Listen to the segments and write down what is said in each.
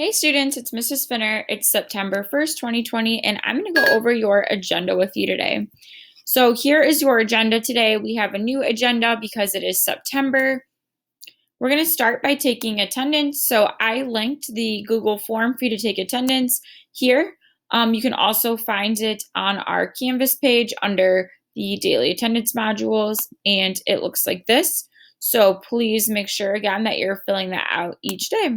Hey students, it's Mrs. Finner. It's September 1st, 2020, and I'm going to go over your agenda with you today. So here is your agenda today. We have a new agenda because it is September. We're going to start by taking attendance. So I linked the Google form for you to take attendance here. You can also find it on our Canvas page under the daily attendance modules, and it looks like this. So please make sure again that you're filling that out each day.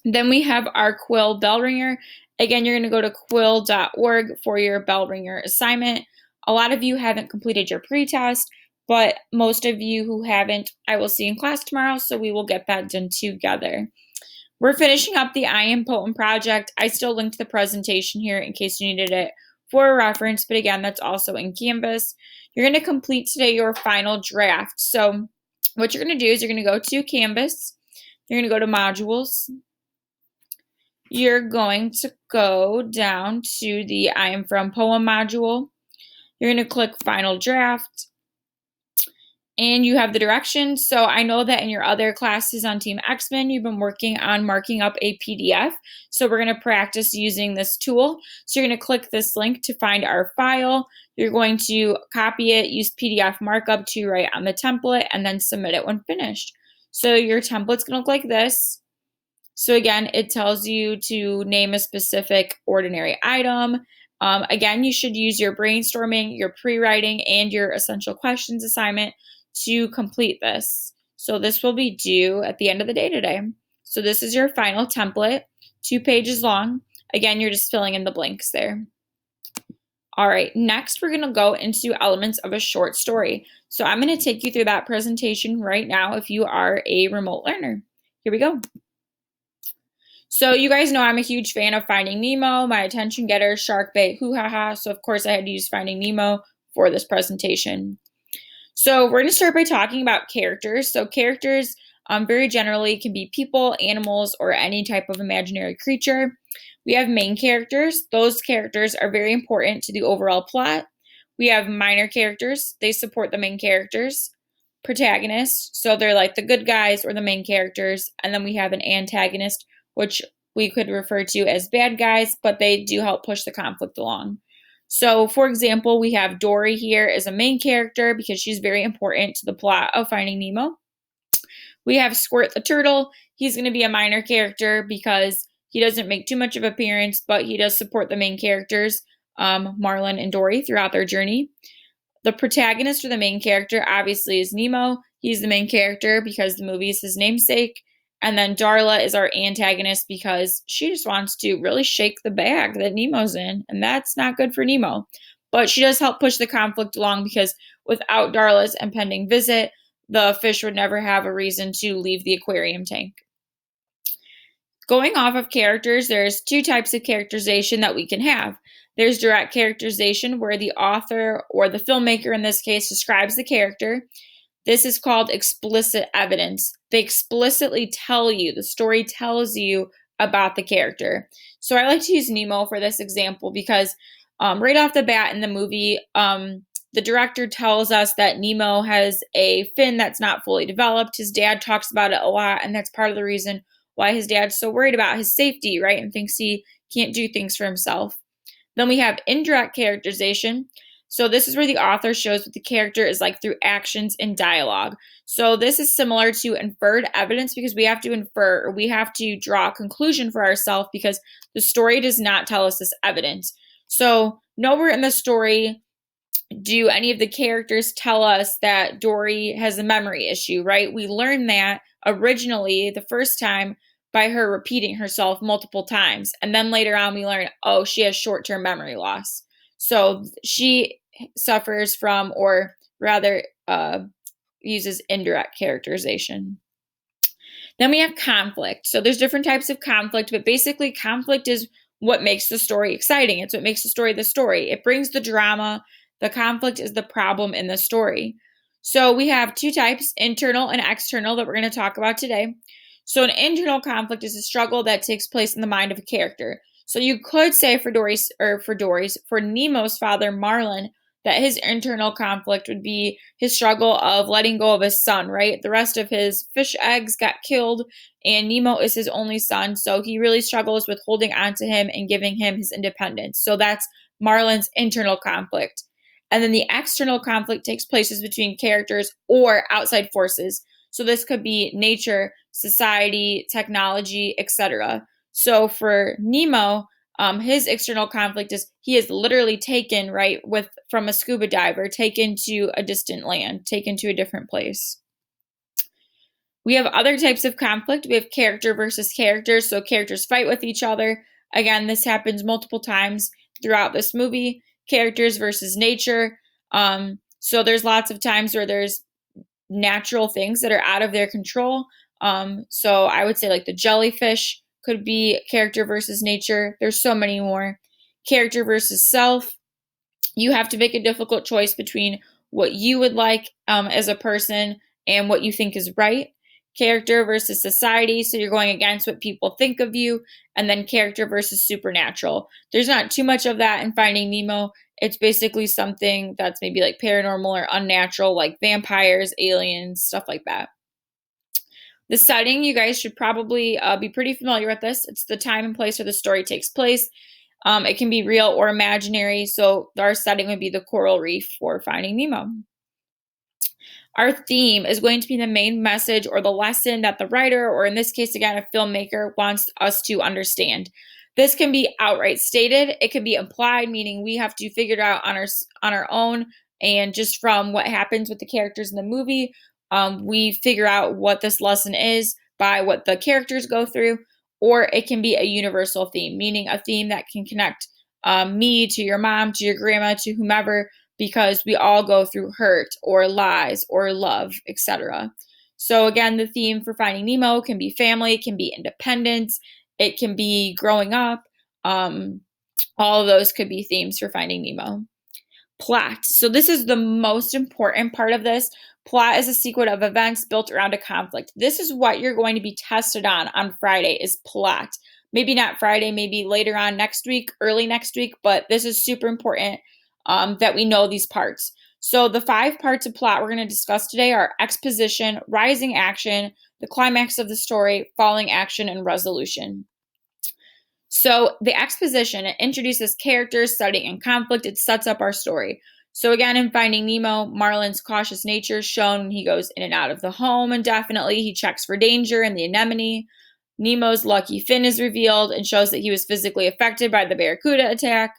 Then we have our Quill bell ringer. Again, you're going to go to quill.org for your bell ringer assignment. A lot of you haven't completed your pre-test, but most of you who haven't, I will see in class tomorrow, so we will get that done together. We're finishing up the I Am Potent project. I still linked the presentation here in case you needed it for a reference, but again, that's also in Canvas. You're going to complete today your final draft. So what you're going to do is you're going to go to Canvas. You're going to go to Modules. You're going to go down to the I Am From Poem module. You're going to click Final Draft, and you have the directions. So I know that in your other classes on Team X-Men, you've been working on marking up a PDF. So we're going to practice using this tool. So you're going to click this link to find our file. You're going to copy it, use PDF markup to write on the template, and then submit it when finished. So your template's going to look like this. So again, it tells you to name a specific ordinary item. Again, you should use your brainstorming, your pre-writing, and your essential questions assignment to complete this. So this will be due at the end of the day today. So this is your final template, 2 pages long. Again, you're just filling in the blanks there. All right, next we're gonna go into elements of a short story. So I'm gonna take you through that presentation right now if you are a remote learner. Here we go. So you guys know I'm a huge fan of Finding Nemo, my attention getter, shark bait, hoo ha ha. So of course I had to use Finding Nemo for this presentation. So we're going to start by talking about characters. So characters very generally can be people, animals, or any type of imaginary creature. We have main characters. Those characters are very important to the overall plot. We have minor characters. They support the main characters. Protagonists, so they're like the good guys or the main characters. And then we have an antagonist, which we could refer to as bad guys, but they do help push the conflict along. So, for example, we have Dory here as a main character because she's very important to the plot of Finding Nemo. We have Squirt the turtle. He's going to be a minor character because he doesn't make too much of an appearance, but he does support the main characters, Marlin and Dory, throughout their journey. The protagonist or the main character obviously is Nemo. He's the main character because the movie is his namesake. And then Darla is our antagonist because she just wants to really shake the bag that Nemo's in, and that's not good for Nemo. But she does help push the conflict along because without Darla's impending visit, the fish would never have a reason to leave the aquarium tank. Going off of characters, there's 2 types of characterization that we can have. There's direct characterization where the author or the filmmaker in this case describes the character. This is called explicit evidence. They explicitly tell you, the story tells you about the character. So I like to use Nemo for this example because right off the bat in the movie, the director tells us that Nemo has a fin that's not fully developed. His dad talks about it a lot, and that's part of the reason why his dad's so worried about his safety, right? And thinks he can't do things for himself. Then we have indirect characterization. So this is where the author shows what the character is like through actions and dialogue. So this is similar to inferred evidence because we have to infer, or we have to draw a conclusion for ourselves because the story does not tell us this evidence. So nowhere in the story do any of the characters tell us that Dory has a memory issue, right? We learned that originally the first time by her repeating herself multiple times. And then later on we learn, oh, she has short-term memory loss. So she suffers from, or rather uses indirect characterization. Then we have conflict. So there's different types of conflict, but basically conflict is what makes the story exciting. It's what makes the story the story. It brings the drama. The conflict is the problem in the story. So we have 2 types, internal and external, that we're going to talk about today. So an internal conflict is a struggle that takes place in the mind of a character. So you could say for Nemo's father, Marlin, that his internal conflict would be his struggle of letting go of his son, right? The rest of his fish eggs got killed, and Nemo is his only son, so he really struggles with holding on to him and giving him his independence. So that's Marlin's internal conflict. And then the external conflict takes places between characters or outside forces. So this could be nature, society, technology, etc. So for Nemo, his external conflict is he is literally taken from a scuba diver, taken to a distant land, taken to a different place. We have other types of conflict. We have character versus characters. So characters fight with each other. Again, this happens multiple times throughout this movie. Characters versus nature. So there's lots of times where there's natural things that are out of their control. So I would say like the jellyfish could be character versus nature. There's so many more. Character versus self. You have to make a difficult choice between what you would like as a person and what you think is right. Character versus society. So you're going against what people think of you. And then character versus supernatural. There's not too much of that in Finding Nemo. It's basically something that's maybe like paranormal or unnatural, like vampires, aliens, stuff like that. The setting, you guys should probably be pretty familiar with this. It's the time and place where the story takes place. It can be real or imaginary. So our setting would be the coral reef for Finding Nemo. Our theme is going to be the main message or the lesson that the writer, or in this case, again, a filmmaker, wants us to understand. This can be outright stated. It can be implied, meaning we have to figure it out on our own. And just from what happens with the characters in the movie, we figure out what this lesson is by what the characters go through. Or it can be a universal theme, meaning a theme that can connect me to your mom, to your grandma, to whomever, because we all go through hurt or lies or love, etc. So again, the theme for Finding Nemo can be family, it can be independence, it can be growing up. All of those could be themes for Finding Nemo. Plot. So this is the most important part of this. Plot is a sequence of events built around a conflict. This is what you're going to be tested on Friday is plot. Maybe not Friday, maybe later on next week, early next week, but this is super important that we know these parts. So the 5 parts of plot we're going to discuss today are exposition, rising action, the climax of the story, falling action, and resolution. So the exposition, it introduces characters, setting, and conflict. It sets up our story. So again, in Finding Nemo, Marlin's cautious nature is shown when he goes in and out of the home indefinitely. He checks for danger in the anemone. Nemo's lucky fin is revealed and shows that he was physically affected by the barracuda attack.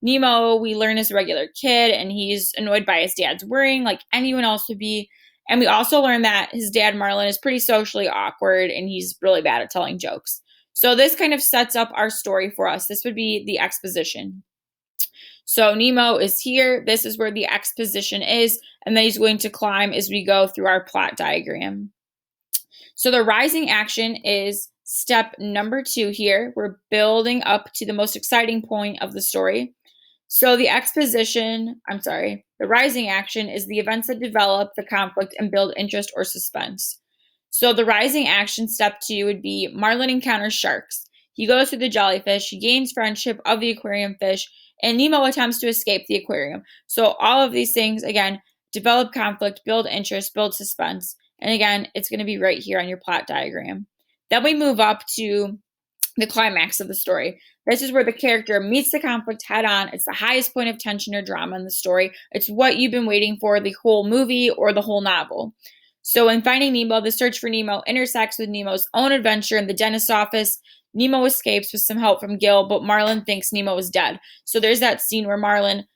Nemo, we learn, is a regular kid, and he's annoyed by his dad's worrying like anyone else would be. And we also learn that his dad, Marlin, is pretty socially awkward, and he's really bad at telling jokes. So this kind of sets up our story for us. This would be the exposition. So Nemo is here. This is where the exposition is, and then he's going to climb as we go through our plot diagram. So the rising action is step number 2 here. We're building up to the most exciting point of the story. So the rising action is the events that develop the conflict and build interest or suspense. So the rising action, step 2, would be Marlin encounters sharks. He goes through the jellyfish, he gains friendship of the aquarium fish, and Nemo attempts to escape the aquarium. So all of these things, again, develop conflict, build interest, build suspense. And again, it's going to be right here on your plot diagram. Then we move up to the climax of the story. This is where the character meets the conflict head on. It's the highest point of tension or drama in the story. It's what you've been waiting for the whole movie or the whole novel. So in Finding Nemo, the search for Nemo intersects with Nemo's own adventure in the dentist's office. Nemo escapes with some help from Gil, but Marlin thinks Nemo is dead. So there's that scene where Marlin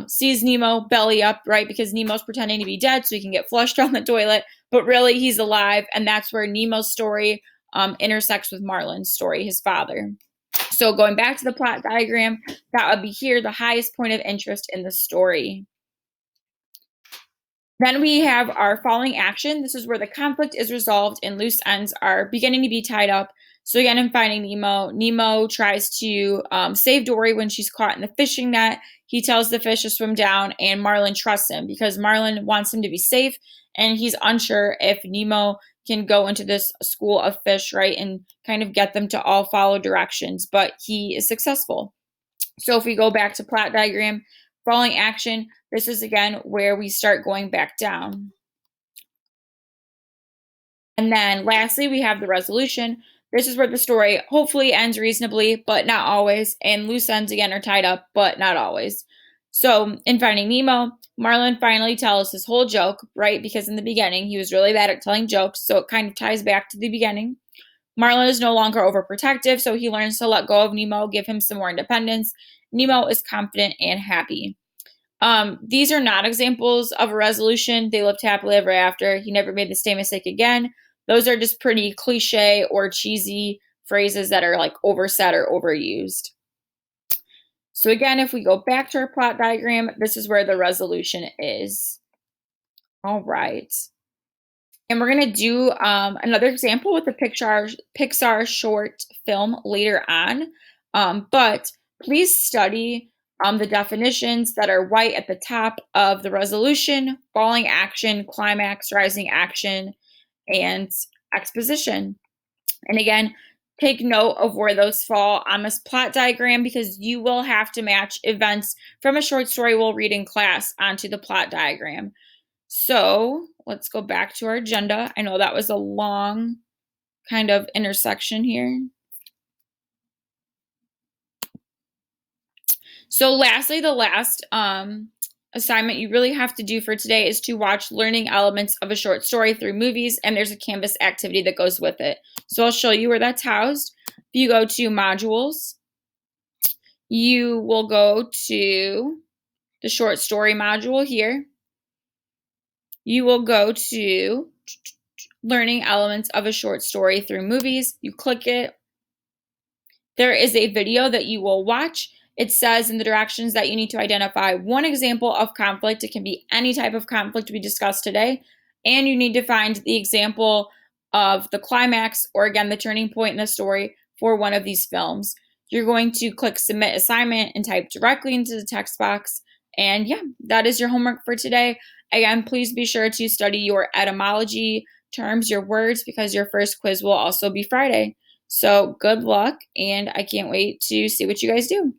sees Nemo belly up, right? Because Nemo's pretending to be dead so he can get flushed down the toilet, but really he's alive. And that's where Nemo's story intersects with Marlin's story, his father. So going back to the plot diagram, that would be here, the highest point of interest in the story. Then we have our falling action. This is where the conflict is resolved and loose ends are beginning to be tied up. So again, in Finding Nemo, Nemo tries to save Dory when she's caught in the fishing net. He tells the fish to swim down, and Marlin trusts him because Marlin wants him to be safe, and he's unsure if Nemo can go into this school of fish, right, and kind of get them to all follow directions, but he is successful. So if we go back to plot diagram, Following action, this is again where we start going back down. And then lastly, we have the resolution. This is where the story hopefully ends reasonably, but not always. And loose ends again are tied up, but not always. So in Finding Nemo, Marlin finally tells his whole joke, right? Because in the beginning, he was really bad at telling jokes. So it kind of ties back to the beginning. Marlin is no longer overprotective, so he learns to let go of Nemo, give him some more independence. Nemo is confident and happy. These are not examples of a resolution. They lived happily ever after. He never made the same mistake again. Those are just pretty cliche or cheesy phrases that are like oversaid or overused. So again, if we go back to our plot diagram, this is where the resolution is. All right. And we're going to do another example with a Pixar short film later on. But please study the definitions that are white at the top of the resolution: falling action, climax, rising action, and exposition. And again, take note of where those fall on this plot diagram, because you will have to match events from a short story we'll read in class onto the plot diagram. So let's go back to our agenda. I know that was a long kind of intersection here. So lastly, the last assignment you really have to do for today is to watch learning elements of a short story through movies, and there's a Canvas activity that goes with it. So I'll show you where that's housed. If you go to modules, you will go to the short story module here. You will go to learning elements of a short story through movies. You click it. There is a video that you will watch. It says in the directions that you need to identify one example of conflict. It can be any type of conflict we discussed today. And you need to find the example of the climax, or again, the turning point in the story for one of these films. You're going to click submit assignment and type directly into the text box. And yeah, that is your homework for today. Again, please be sure to study your etymology terms, your words, because your first quiz will also be Friday. So good luck, and I can't wait to see what you guys do.